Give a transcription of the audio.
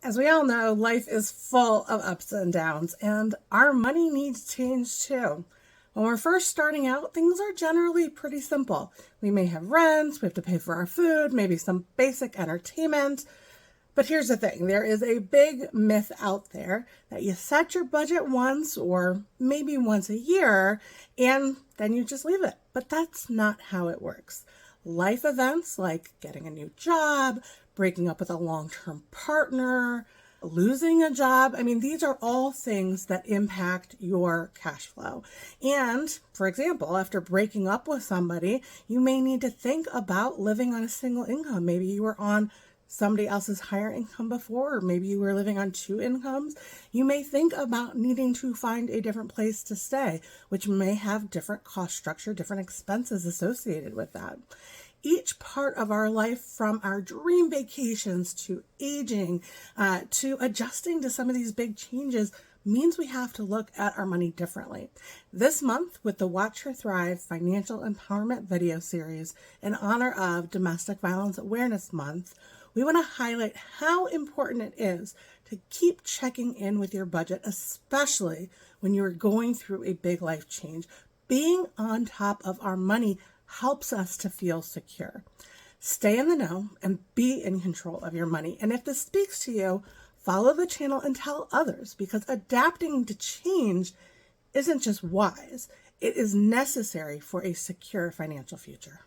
As we all know, life is full of ups and downs, and our money needs change too. When we're first starting out, things are generally pretty simple. We may have rent, we have to pay for our food, maybe some basic entertainment. But here's the thing, there is a big myth out there that you set your budget once or maybe once a year and then you just leave it. But that's not how it works. Life events like getting a new job, breaking up with a long-term partner, losing a job, these are all things that impact your cash flow. And for example, after breaking up with somebody, you may need to think about living on a single income. Maybe you were on somebody else's higher income before, or maybe you were living on two incomes. You may think about needing to find a different place to stay, which may have different cost structure, different expenses associated with that. Each part of our life, from our dream vacations to aging, to adjusting to some of these big changes, means we have to look at our money differently. This month, with the Watch Her Thrive Financial Empowerment video series in honor of Domestic Violence Awareness Month, we want to highlight how important it is to keep checking in with your budget, especially when you are going through a big life change. Being on top of our money helps us to feel secure. Stay in the know and be in control of your money. And if this speaks to you, follow the channel and tell others, because adapting to change isn't just wise, it is necessary for a secure financial future.